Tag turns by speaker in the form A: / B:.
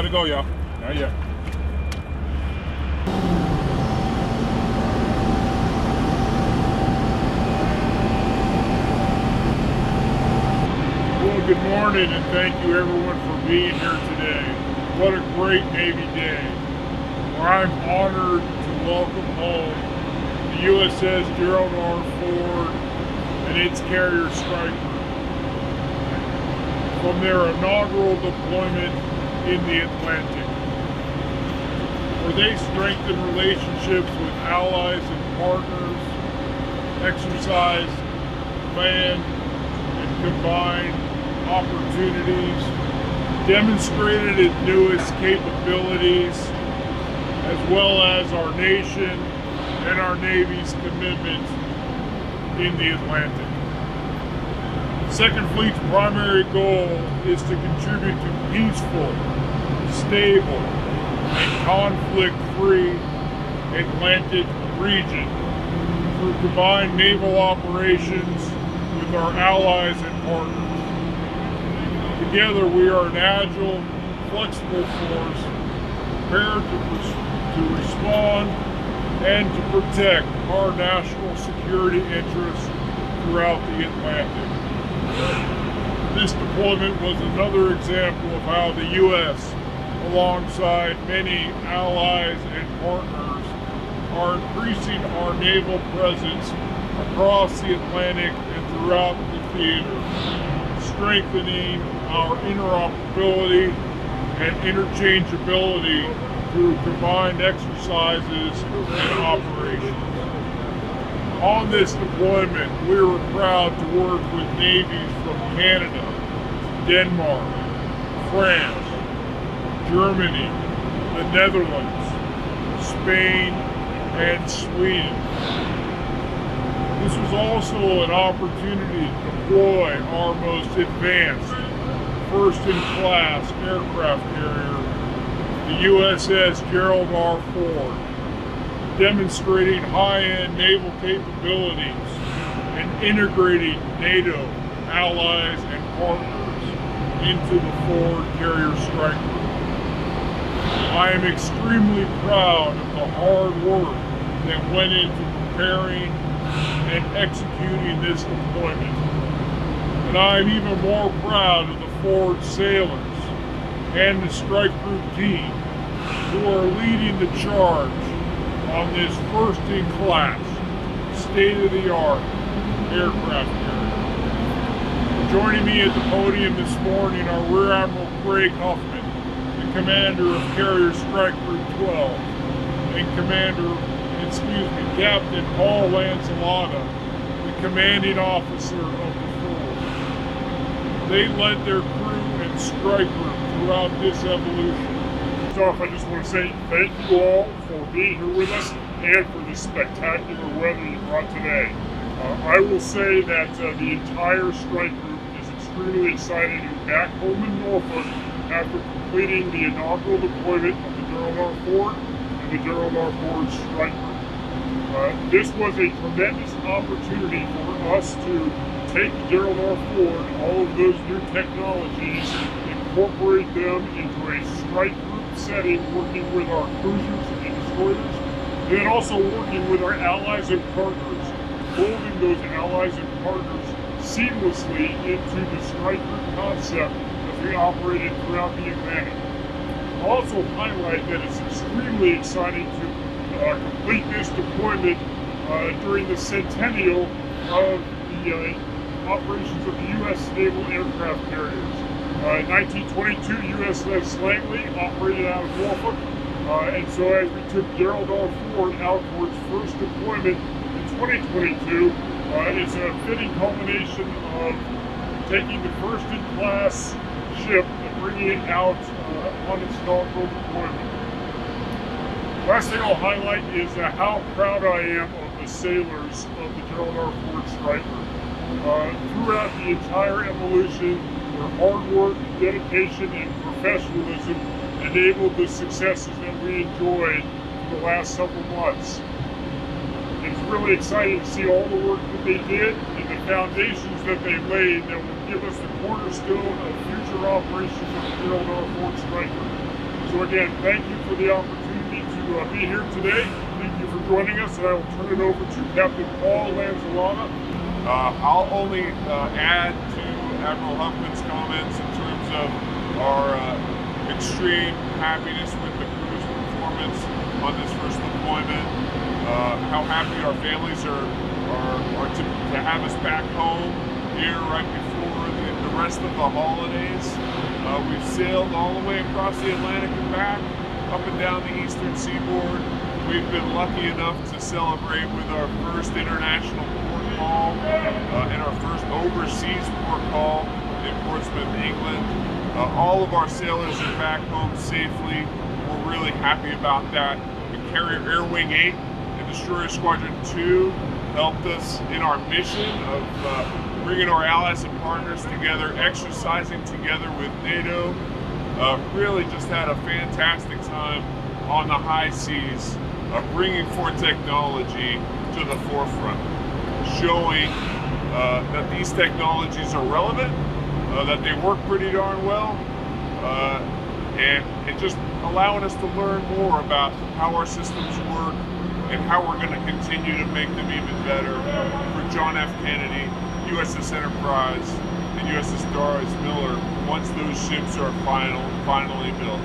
A: to go, y'all. Not yet. Well, good morning, and thank you everyone for being here today. What a great Navy day. Well, I'm honored to welcome home the USS Gerald R and its carrier Striker from their inaugural deployment in the Atlantic, where they strengthen relationships with allies and partners, exercise, plan, and combine opportunities, demonstrated its newest capabilities, as well as our nation and our Navy's commitment in the Atlantic. Second Fleet's primary goal is to contribute to peaceful, stable, and conflict-free Atlantic region through combined naval operations with our allies and partners. Together we are an agile, flexible force prepared to respond and to protect our national security interests throughout the Atlantic. This deployment was another example of how the U.S., alongside many allies and partners, are increasing our naval presence across the Atlantic and throughout the theater, strengthening our interoperability and interchangeability through combined exercises and operations. On this deployment, we were proud to work with navies from Canada, Denmark, France, Germany, the Netherlands, Spain, and Sweden. This was also an opportunity to deploy our most advanced, first-in-class aircraft carrier, the USS Gerald R, demonstrating high-end naval capabilities and integrating NATO, allies, and partners into the forward carrier Striker. I am extremely proud of the hard work that went into preparing and executing this deployment. And I'm even more proud of the forward sailors and the strike group team who are leading the charge on this first-in-class, state-of-the-art aircraft carrier. Joining me at the podium this morning are Rear Admiral Craig Huffman, the commander of Carrier Strike Group 12, and Captain Paul Lancelota, the commanding officer of the force. They led their crew and strike group throughout this evolution. Off, I just want to say thank you all for being here with us and for the spectacular weather you brought today. I will say that the entire strike group is extremely excited to be back home in Norfolk after completing the inaugural deployment of the Gerald R and the Gerald R strike group. This was a tremendous opportunity for us to take the Gerald R and all of those new technologies, incorporate them into a strike group setting, working with our cruisers and destroyers, and then also working with our allies and partners, folding those allies and partners seamlessly into the strike group concept as we operated throughout the Atlantic. I'll also highlight that it's extremely exciting to complete this deployment during the centennial of the operations of the U.S. Naval aircraft carriers. In 1922, USS Langley operated out of Norfolk, and so as we took Gerald R out for its first deployment in 2022, it's a fitting culmination of taking the first-in-class ship and bringing it out on its inaugural deployment. Last thing I'll highlight is how proud I am of the sailors of the Gerald R Striker. Throughout the entire evolution, their hard work, dedication, and professionalism enabled the successes that we enjoyed for the last several months. It's really exciting to see all the work that they did and the foundations that they laid that will give us the cornerstone of future operations of the Gerald R Striker. So again, thank you for the opportunity to be here today. Thank you for joining us, and I will turn it over to Captain Paul Lanzalota.
B: I'll only add to Admiral Huffman's comments in terms of our extreme happiness with the crew's performance on this first deployment. How happy our families are to have us back home here right before the rest of the holidays. We've sailed all the way across the Atlantic and back, up and down the eastern seaboard. We've been lucky enough to celebrate with our first international port call and our first overseas port call in Portsmouth, England. All of our sailors are back home safely. We're really happy about that. The carrier Air Wing 8 and Destroyer Squadron 2 helped us in our mission of bringing our allies and partners together, exercising together with NATO. Really just had a fantastic time on the high seas, bringing forth technology to the forefront, showing that these technologies are relevant, that they work pretty darn well, and just allowing us to learn more about how our systems work and how we're going to continue to make them even better for John F. Kennedy, USS Enterprise, and USS Doris Miller once those ships are finally built.